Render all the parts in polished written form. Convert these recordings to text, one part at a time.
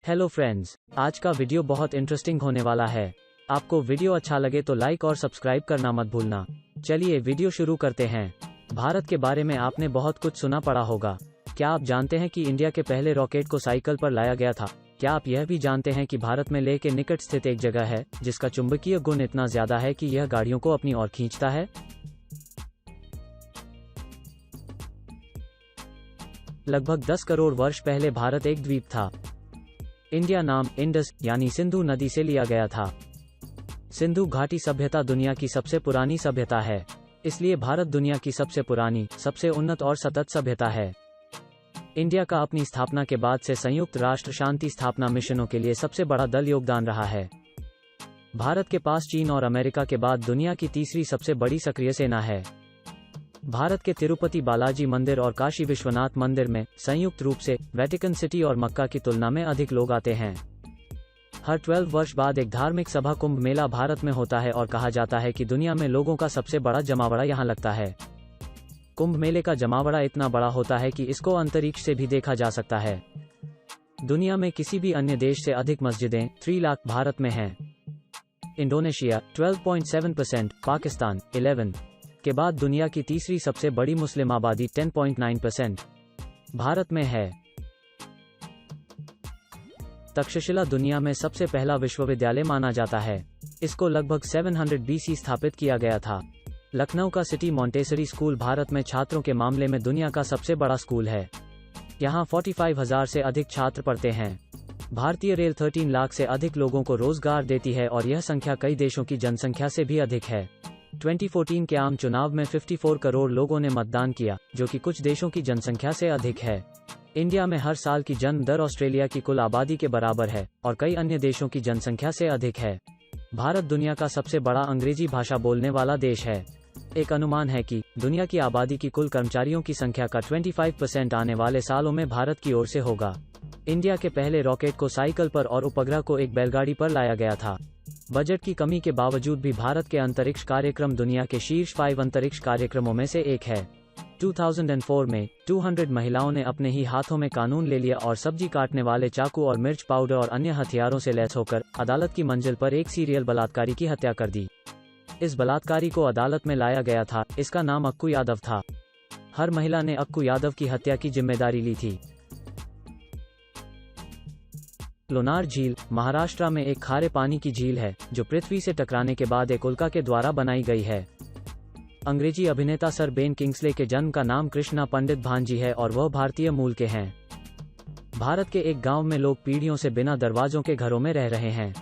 Hello friends, आज का video बहुत इंटरेस्टिंग होने वाला है। आपको वीडियो अच्छा लगे तो लाइक और सब्सक्राइब करना मत भूलना। चलिए वीडियो शुरू करते हैं। भारत के बारे में आपने बहुत कुछ सुना पड़ा होगा। क्या आप जानते हैं कि इंडिया के पहले रॉकेट को साइकिल पर लाया गया था? क्या आप यह भी जानते हैं कि भारत में लेह के निकट स्थित एक जगह है जिसका चुंबकीय गुण इतना ज्यादा है कि यह गाड़ियों को अपनी ओर खींचता है? लगभग 10 करोड़ वर्ष पहले भारत एक द्वीप था। इंडिया नाम इंडस यानी सिंधु नदी से लिया गया था। सिंधु घाटी सभ्यता दुनिया की सबसे पुरानी सभ्यता है, इसलिए भारत दुनिया की सबसे पुरानी, सबसे उन्नत और सतत सभ्यता है। इंडिया का अपनी स्थापना के बाद से संयुक्त राष्ट्र शांति स्थापना मिशनों के लिए सबसे बड़ा दल योगदान रहा है। भारत के पास चीन और अमेरिका के बाद दुनिया की तीसरी सबसे बड़ी सक्रिय सेना है। भारत के तिरुपति बालाजी मंदिर और काशी विश्वनाथ मंदिर में संयुक्त रूप से वेटिकन सिटी और मक्का की तुलना में अधिक लोग आते हैं। हर 12 वर्ष बाद एक धार्मिक सभा कुंभ मेला भारत में होता है और कहा जाता है कि दुनिया में लोगों का सबसे बड़ा जमावड़ा यहाँ लगता है। कुंभ मेले का जमावड़ा इतना बड़ा होता है कि इसको अंतरिक्ष से भी देखा जा सकता है। दुनिया में किसी भी अन्य देश से अधिक मस्जिदें 3 लाख भारत में हैं। इंडोनेशिया 12.7%, पाकिस्तान 11 के बाद दुनिया की तीसरी सबसे बड़ी मुस्लिम आबादी 10.9% भारत में है। तक्षशिला दुनिया में सबसे पहला विश्वविद्यालय माना जाता है। इसको लगभग 700 BC स्थापित किया गया था। लखनऊ का सिटी मॉन्टेसरी स्कूल भारत में छात्रों के मामले में दुनिया का सबसे बड़ा स्कूल है। यहाँ 45,000 से अधिक छात्र पढ़ते हैं। भारतीय रेल 13 लाख से अधिक लोगों को रोजगार देती है और यह संख्या कई देशों की जनसंख्या से भी अधिक है। 2014 के आम चुनाव में 54 करोड़ लोगों ने मतदान किया, जो कि कुछ देशों की जनसंख्या से अधिक है। इंडिया में हर साल की जन्म दर ऑस्ट्रेलिया की कुल आबादी के बराबर है और कई अन्य देशों की जनसंख्या से अधिक है। भारत दुनिया का सबसे बड़ा अंग्रेजी भाषा बोलने वाला देश है। एक अनुमान है कि दुनिया की आबादी की कुल कर्मचारियों की संख्या का 25% आने वाले सालों में भारत की ओर से होगा। इंडिया के पहले रॉकेट को साइकिल पर और उपग्रह को एक बैलगाड़ी पर लाया गया था। बजट की कमी के बावजूद भी भारत के अंतरिक्ष कार्यक्रम दुनिया के शीर्ष 5 अंतरिक्ष कार्यक्रमों में से एक है। 2004 में 200 महिलाओं ने अपने ही हाथों में कानून ले लिया और सब्जी काटने वाले चाकू और मिर्च पाउडर और अन्य हथियारों से लैस होकर अदालत की मंजिल पर एक सीरियल बलात्कारी की हत्या कर दी। इस बलात्कारी को अदालत में लाया गया था। इसका नाम अक्कू यादव था। हर महिला ने अक्कू यादव की हत्या की जिम्मेदारी ली थी। लोनार झील महाराष्ट्र में एक खारे पानी की झील है जो पृथ्वी से टकराने के बाद एक उल्का के द्वारा बनाई गई है। अंग्रेजी अभिनेता सर बेन किंग्सले के जन्म का नाम कृष्णा पंडित भांजी है और वह भारतीय मूल के हैं। भारत के एक गांव में लोग पीढ़ियों से बिना दरवाजों के घरों में रह रहे हैं।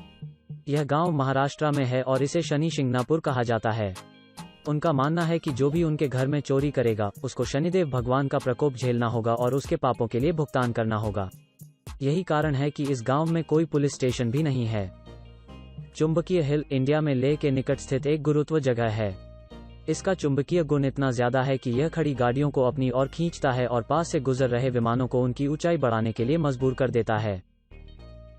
यह गांव महाराष्ट्र में है और इसे शनि शिंगणापुर कहा जाता है। उनका मानना है कि जो भी उनके घर में चोरी करेगा उसको शनिदेव भगवान का प्रकोप झेलना होगा और उसके पापों के लिए भुगतान करना होगा। यही कारण है कि इस गांव में कोई पुलिस स्टेशन भी नहीं है। चुंबकीय हिल इंडिया में लेह के निकट स्थित एक गुरुत्व जगह है। इसका चुंबकीय गुण इतना ज्यादा है कि यह खड़ी गाड़ियों को अपनी ओर खींचता है और पास से गुजर रहे विमानों को उनकी ऊंचाई बढ़ाने के लिए मजबूर कर देता है।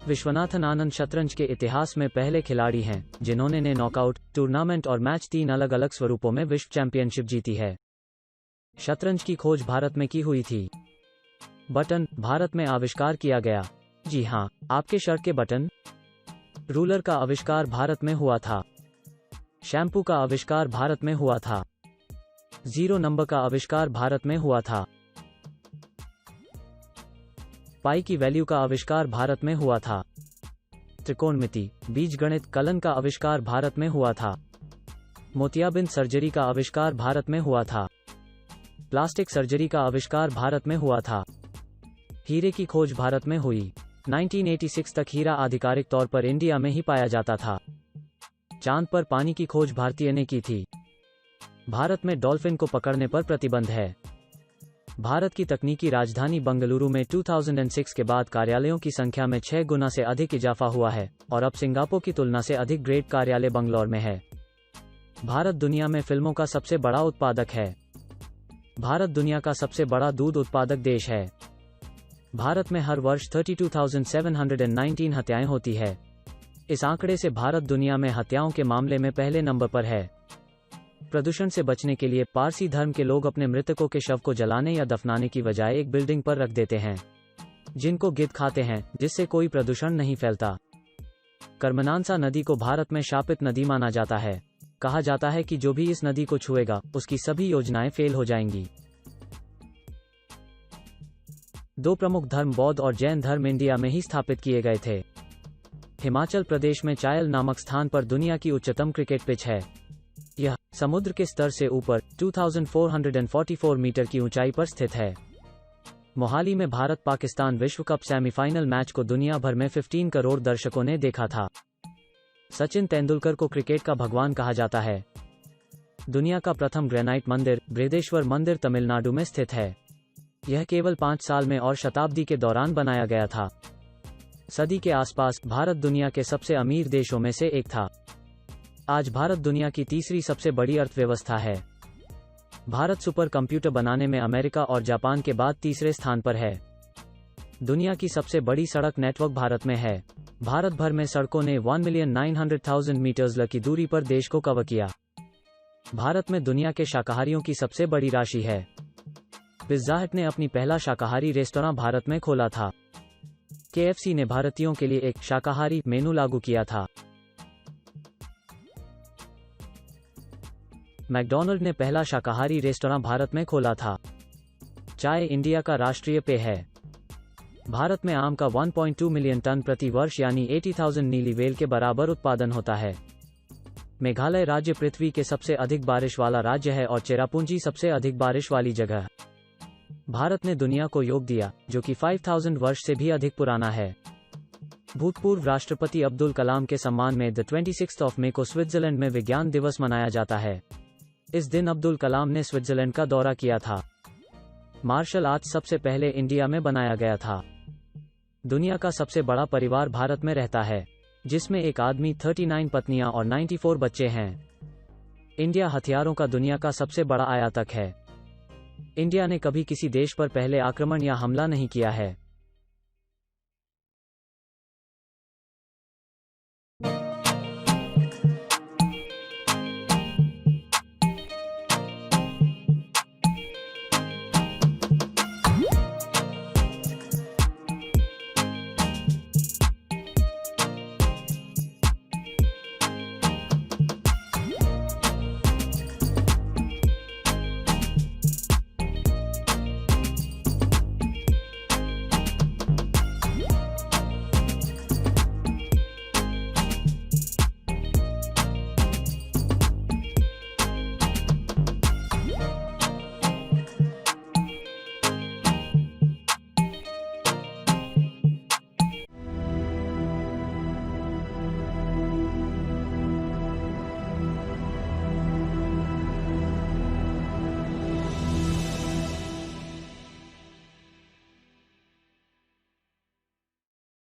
विश्वनाथन आनंद शतरंज के इतिहास में पहले खिलाड़ी हैं जिन्होंने नॉकआउट, टूर्नामेंट और मैच 3 अलग अलग स्वरूपों में विश्व चैंपियनशिप जीती है। शतरंज की खोज भारत में की हुई थी। बटन भारत में आविष्कार किया गया। जी हाँ, आपके शर्ट के बटन। रूलर का आविष्कार भारत में हुआ था। शैम्पू का आविष्कार भारत में हुआ था। 0 नंबर का आविष्कार भारत में हुआ था। पाई की वैल्यू का आविष्कार भारत में हुआ था। त्रिकोणमिति, बीजगणित, कलन का आविष्कार भारत में हुआ था। मोतियाबिंद सर्जरी का आविष्कार भारत में हुआ था। प्लास्टिक सर्जरी का आविष्कार भारत में हुआ था। हीरे की खोज भारत में हुई। 1986 तक हीरा आधिकारिक तौर पर इंडिया में ही पाया जाता था। चांद पर पानी की खोज भारतीय ने की थी। भारत में डॉल्फिन को पकड़ने पर प्रतिबंध है। भारत की तकनीकी राजधानी बंगलुरु में 2006 के बाद कार्यालयों की संख्या में 6 गुना से अधिक इजाफा हुआ है और अब सिंगापुर की तुलना से अधिक ग्रेड कार्यालय बंगलौर में है। भारत दुनिया में फिल्मों का सबसे बड़ा उत्पादक है। भारत दुनिया का सबसे बड़ा दूध उत्पादक देश है। भारत में हर वर्ष 32,719 हत्याएं होती है। इस आंकड़े से भारत दुनिया में हत्याओं के मामले में पहले नंबर पर है। प्रदूषण से बचने के लिए पारसी धर्म के लोग अपने मृतकों के शव को जलाने या दफनाने की बजाय एक बिल्डिंग पर रख देते हैं। जिनको गिद्ध खाते हैं, जिससे कोई प्रदूषण नहीं फैलता। कर्मनांसा नदी को भारत में शापित नदी माना जाता है। कहा जाता है कि जो भी इस नदी को छुएगा, उसकी सभी योजनाएं फेल हो जाएंगी। दो प्रमुख धर्म बौद्ध और जैन धर्म इंडिया में ही स्थापित किए गए थे। हिमाचल प्रदेश में चायल नामक स्थान पर दुनिया की उच्चतम क्रिकेट पिच है। यह समुद्र के स्तर से ऊपर 2444 मीटर की ऊंचाई पर स्थित है। मोहाली में भारत पाकिस्तान विश्व कप सेमीफाइनल मैच को दुनिया भर में 15 करोड़ दर्शकों ने देखा था। सचिन तेंदुलकर को क्रिकेट का भगवान कहा जाता है। दुनिया का प्रथम ग्रेनाइट मंदिर बृहदेश्वर मंदिर तमिलनाडु में स्थित है। यह केवल 5 साल में और शताब्दी के दौरान बनाया गया था। सदी के आसपास भारत दुनिया के सबसे अमीर देशों में से एक था। आज भारत दुनिया की तीसरी सबसे बड़ी अर्थव्यवस्था है। भारत सुपर कंप्यूटर बनाने में अमेरिका और जापान के बाद तीसरे स्थान पर है। दुनिया की सबसे बड़ी सड़क नेटवर्क भारत में है। भारत भर में सड़कों ने 1,900,000 मीटर्स की दूरी पर देश को कवर किया। भारत में दुनिया के शाकाहारियों की सबसे बड़ी राशि है। पिज़्ज़ा हट ने अपनी पहला शाकाहारी रेस्तोरां भारत में खोला था। KFC ने भारतीयों के लिए एक शाकाहारी मेनू लागू किया था। मैकडॉनल्ड ने पहला शाकाहारी रेस्तोरां भारत में खोला था। चाय इंडिया का राष्ट्रीय पेय है। भारत में आम का 1.2 मिलियन टन प्रति वर्ष यानी 80,000 नीली वेल के बराबर उत्पादन होता है। मेघालय राज्य पृथ्वी के सबसे अधिक बारिश वाला राज्य है और चेरापूंजी सबसे अधिक बारिश वाली जगह। भारत ने दुनिया को योग दिया, जो कि 5000 वर्ष से भी अधिक पुराना है। भूतपूर्व राष्ट्रपति अब्दुल कलाम के सम्मान में 26 मई को स्विट्जरलैंड में विज्ञान दिवस मनाया जाता है। इस दिन अब्दुल कलाम ने स्विट्जरलैंड का दौरा किया था। मार्शल आर्ट सबसे पहले इंडिया में बनाया गया था। दुनिया का सबसे बड़ा परिवार भारत में रहता है, जिसमें एक आदमी, 39 पत्नियां और 94 बच्चे हैं। इंडिया हथियारों का दुनिया का सबसे बड़ा आयातक है। इंडिया ने कभी किसी देश पर पहले आक्रमण या हमला नहीं किया है।